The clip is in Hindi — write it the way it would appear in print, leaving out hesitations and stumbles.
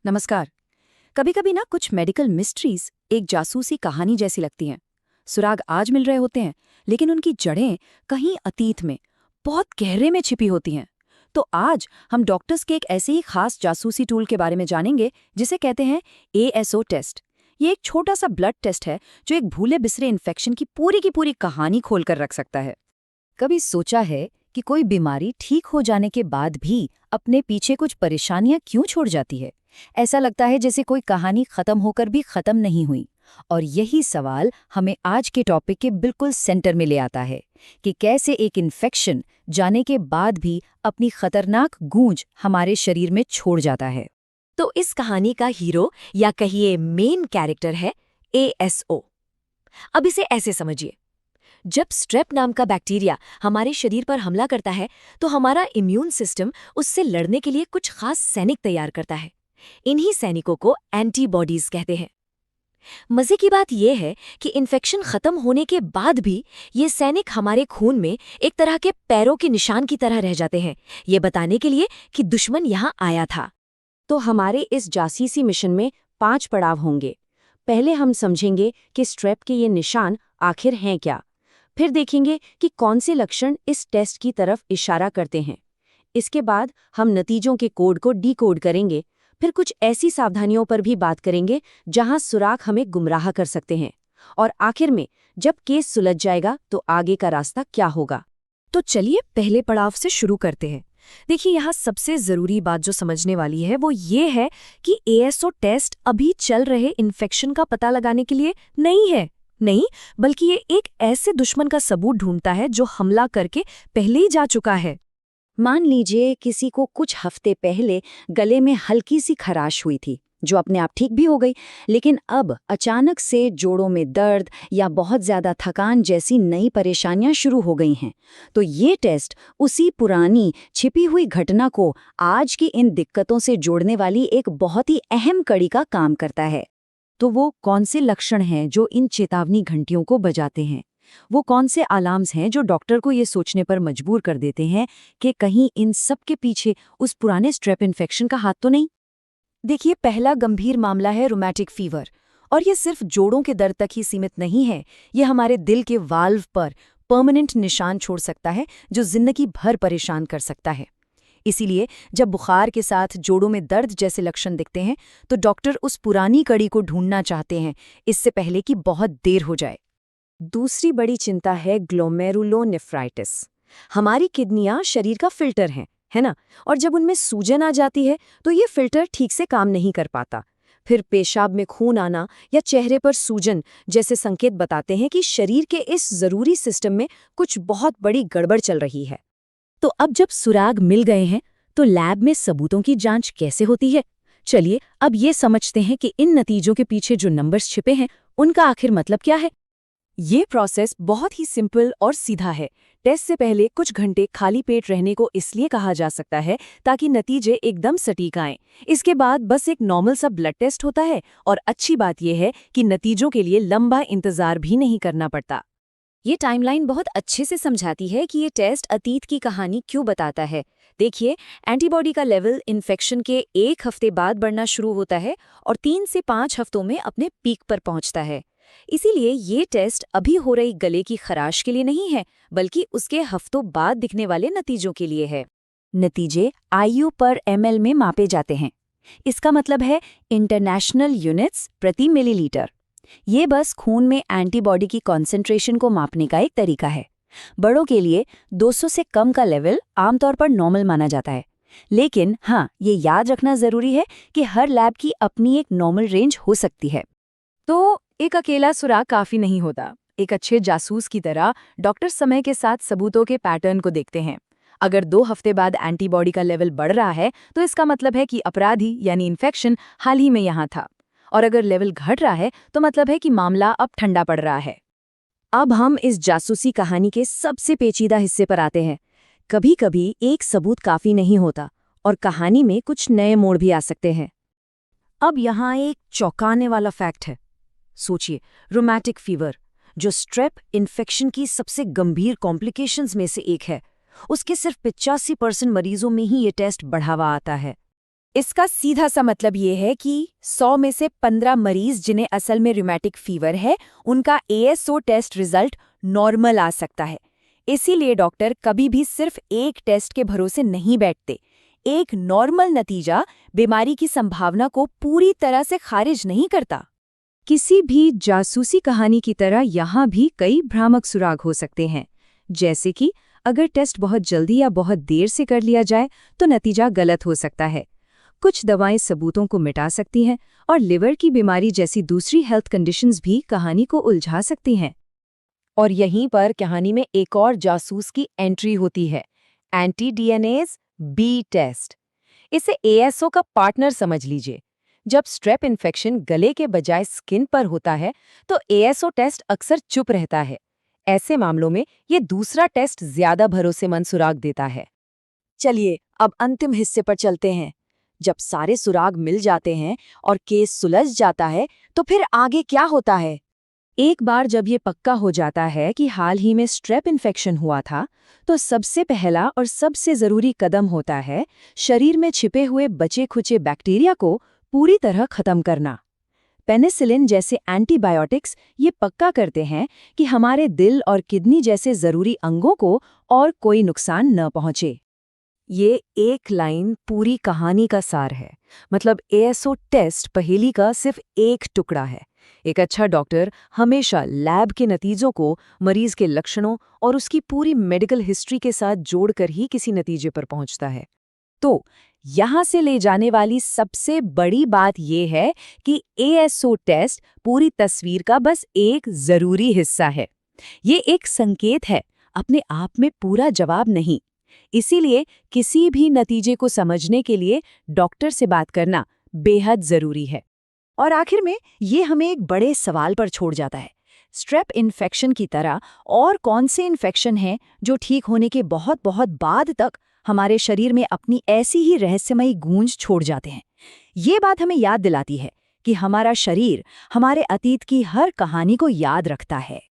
नमस्कार। कभी कभी ना कुछ मेडिकल मिस्ट्रीज एक जासूसी कहानी जैसी लगती हैं। सुराग आज मिल रहे होते हैं, लेकिन उनकी जड़ें कहीं अतीत में, बहुत गहरे में छिपी होती हैं। तो आज हम डॉक्टर्स के एक ऐसे ही खास जासूसी टूल के बारे में जानेंगे जिसे कहते हैं एएसओ टेस्ट। ये एक छोटा सा ब्लड टेस्ट है जो एक भूले बिसरे इन्फेक्शन की पूरी कहानी खोल कर रख सकता है। कभी सोचा है कि कोई बीमारी ठीक हो जाने के बाद भी अपने पीछे कुछ परेशानियां क्यों छोड़ जाती है? ऐसा लगता है जैसे कोई कहानी खत्म होकर भी खत्म नहीं हुई। और यही सवाल हमें आज के टॉपिक के बिल्कुल सेंटर में ले आता है कि कैसे एक इन्फेक्शन जाने के बाद भी अपनी खतरनाक गूंज हमारे शरीर में छोड़ जाता है। तो इस कहानी का हीरो या कहिए मेन कैरेक्टर है एएसओ। अब इसे ऐसे समझिए, जब स्ट्रेप नाम का बैक्टीरिया हमारे शरीर पर हमला करता है तो हमारा इम्यून सिस्टम उससे लड़ने के लिए कुछ खास सैनिक तैयार करता है। इन्हीं सैनिकों को एंटीबॉडीज कहते हैं। मजे की बात यह है कि इन्फेक्शन खत्म होने के बाद भी ये सैनिक हमारे खून में एक तरह के पैरों के निशान की तरह रह जाते हैं, ये बताने के लिए कि दुश्मन यहाँ आया था। तो हमारे इस जासूसी मिशन में 5 पड़ाव होंगे। पहले हम समझेंगे कि स्ट्रेप के ये निशान आखिर हैं क्या। फिर देखेंगे कि कौन से लक्षण इस टेस्ट की तरफ इशारा करते हैं। इसके बाद हम नतीजों के कोड को डिकोड करेंगे। फिर कुछ ऐसी सावधानियों पर भी बात करेंगे जहां सुराग हमें गुमराह कर सकते हैं। और आखिर में जब केस सुलझ जाएगा तो आगे का रास्ता क्या होगा। तो चलिए पहले पड़ाव से शुरू करते हैं। देखिए, यहाँ सबसे जरूरी बात जो समझने वाली है वो ये है कि एएसओ टेस्ट अभी चल रहे इन्फेक्शन का पता लगाने के लिए नहीं है। नहीं, बल्कि ये एक ऐसे दुश्मन का सबूत ढूंढता है जो हमला करके पहले ही जा चुका है। मान लीजिए किसी को कुछ हफ्ते पहले गले में हल्की सी खराश हुई थी, जो अपने आप ठीक भी हो गई, लेकिन अब अचानक से जोड़ों में दर्द या बहुत ज्यादा थकान जैसी नई परेशानियां शुरू हो गई हैं। तो ये टेस्ट उसी पुरानी छिपी हुई घटना को आज की इन दिक्कतों से जोड़ने वाली एक बहुत ही अहम कड़ी का काम करता है। तो वो कौन से लक्षण हैं जो इन चेतावनी घंटियों को बजाते हैं? वो कौन से अलार्म्स हैं जो डॉक्टर को ये सोचने पर मजबूर कर देते हैं कि कहीं इन सब के पीछे उस पुराने स्ट्रेप इन्फेक्शन का हाथ तो नहीं? देखिए, पहला गंभीर मामला है रोमैटिक फीवर। और ये सिर्फ जोड़ों के दर्द तक ही सीमित नहीं है, ये हमारे दिल के वाल्व पर परमानेंट निशान छोड़ सकता है जो जिंदगी भर परेशान कर सकता है। इसीलिए जब बुखार के साथ जोड़ों में दर्द जैसे लक्षण दिखते हैं तो डॉक्टर उस पुरानी कड़ी को ढूंढना चाहते हैं, इससे पहले कि बहुत देर हो जाए। दूसरी बड़ी चिंता है ग्लोमेरुलोनेफ्राइटिस। हमारी किडनियां शरीर का फिल्टर हैं, है ना? और जब उनमें सूजन आ जाती है तो ये फिल्टर ठीक से काम नहीं कर पाता। फिर पेशाब में खून आना या चेहरे पर सूजन जैसे संकेत बताते हैं कि शरीर के इस जरूरी सिस्टम में कुछ बहुत बड़ी गड़बड़ चल रही है। तो अब जब सुराग मिल गए हैं तो लैब में सबूतों की जांच कैसे होती है? चलिए अब ये समझते हैं कि इन नतीजों के पीछे जो नंबर्स छिपे हैं उनका आखिर मतलब क्या है। ये प्रोसेस बहुत ही सिंपल और सीधा है। टेस्ट से पहले कुछ घंटे खाली पेट रहने को इसलिए कहा जा सकता है ताकि नतीजे एकदम सटीक आएं। इसके बाद बस एक नॉर्मल सा ब्लड टेस्ट होता है और अच्छी बात यह है कि नतीजों के लिए लंबा इंतजार भी नहीं करना पड़ता। ये टाइमलाइन बहुत अच्छे से समझाती है कि ये टेस्ट अतीत की कहानी क्यों बताता है। देखिए, एंटीबॉडी का लेवल इन्फेक्शन के 1 हफ्ते बाद बढ़ना शुरू होता है और 3 से 5 हफ्तों में अपने पीक पर पहुंचता है। इसीलिए ये टेस्ट अभी हो रही गले की खराश के लिए नहीं है, बल्कि उसके हफ्तों बाद दिखने वाले नतीजों के लिए है। नतीजे IU पर ml में मापे जाते हैं। इसका मतलब है इंटरनेशनल यूनिट्स प्रति मिलीलीटर। ये बस खून में एंटीबॉडी की कॉन्सेंट्रेशन को मापने का एक तरीका है। बड़ों के लिए 200 से कम का लेवल आमतौर पर नॉर्मल माना जाता है। लेकिन हाँ, ये याद रखना जरूरी है कि हर लैब की अपनी एक नॉर्मल रेंज हो सकती है। तो एक अकेला सुराग काफी नहीं होता। एक अच्छे जासूस की तरह डॉक्टर समय के साथ सबूतों के पैटर्न को देखते हैं। अगर 2 हफ्ते बाद एंटीबॉडी का लेवल बढ़ रहा है तो इसका मतलब है कि अपराधी यानी इन्फेक्शन हाल ही में यहाँ था। और अगर लेवल घट रहा है तो मतलब है कि मामला अब ठंडा पड़ रहा है। अब हम इस जासूसी कहानी के सबसे पेचीदा हिस्से पर आते हैं। कभी कभी एक सबूत काफी नहीं होता और कहानी में कुछ नए मोड़ भी आ सकते हैं। अब यहाँ एक चौंकाने वाला फैक्ट है। सोचिए, रोमैटिक फीवर, जो स्ट्रेप इन्फेक्शन की सबसे गंभीर कॉम्प्लिकेशंस में से एक है, उसके सिर्फ 85% मरीजों में ही ये टेस्ट बढ़ावा आता है। इसका सीधा सा मतलब ये है कि 100 में से 15 मरीज जिन्हें असल में रूमेटिक फीवर है, उनका ASO टेस्ट रिजल्ट नॉर्मल आ सकता है। इसीलिए डॉक्टर कभी भी सिर्फ एक टेस्ट के भरोसे नहीं बैठते। एक नॉर्मल नतीजा बीमारी की संभावना को पूरी तरह से खारिज नहीं करता। किसी भी जासूसी कहानी की तरह यहाँ भी कई भ्रामक सुराग हो सकते हैं, जैसे कि अगर टेस्ट बहुत जल्दी या बहुत देर से कर लिया जाए तो नतीजा गलत हो सकता है। कुछ दवाएं सबूतों को मिटा सकती हैं और लिवर की बीमारी जैसी दूसरी हेल्थ कंडीशंस भी कहानी को उलझा सकती हैं। और यहीं पर कहानी में एक और जासूस की एंट्री होती है, एंटी डीएनएज बी टेस्ट। इसे ASO का पार्टनर समझ लीजिए। जब स्ट्रेप इन्फेक्शन गले के बजाय स्किन पर होता है तो ASO टेस्ट अक्सर चुप रहता है। ऐसे मामलों में ये दूसरा टेस्ट ज्यादा भरोसेमंद सुराग देता है। चलिए अब अंतिम हिस्से पर चलते हैं। जब सारे सुराग मिल जाते हैं और केस सुलझ जाता है तो फिर आगे क्या होता है? एक बार जब ये पक्का हो जाता है कि हाल ही में स्ट्रेप इन्फेक्शन हुआ था, तो सबसे पहला और सबसे ज़रूरी कदम होता है शरीर में छिपे हुए बचे-खुचे बैक्टीरिया को पूरी तरह खत्म करना। पेनिसिलिन जैसे एंटीबायोटिक्स ये पक्का करते हैं कि हमारे दिल और किडनी जैसे ज़रूरी अंगों को और कोई नुकसान न पहुंचे। ये एक लाइन पूरी कहानी का सार है। मतलब ASO टेस्ट पहेली का सिर्फ एक टुकड़ा है। एक अच्छा डॉक्टर हमेशा लैब के नतीजों को मरीज के लक्षणों और उसकी पूरी मेडिकल हिस्ट्री के साथ जोड़कर ही किसी नतीजे पर पहुंचता है। तो यहाँ से ले जाने वाली सबसे बड़ी बात यह है कि ASO टेस्ट पूरी तस्वीर का बस एक जरूरी हिस्सा है। ये एक संकेत है, अपने आप में पूरा जवाब नहीं। इसीलिए किसी भी नतीजे को समझने के लिए डॉक्टर से बात करना बेहद जरूरी है। और आखिर में ये हमें एक बड़े सवाल पर छोड़ जाता है। स्ट्रेप इन्फेक्शन की तरह और कौन से इन्फेक्शन हैं जो ठीक होने के बहुत बहुत बाद तक हमारे शरीर में अपनी ऐसी ही रहस्यमयी गूंज छोड़ जाते हैं? ये बात हमें याद दिलाती है कि हमारा शरीर हमारे अतीत की हर कहानी को याद रखता है।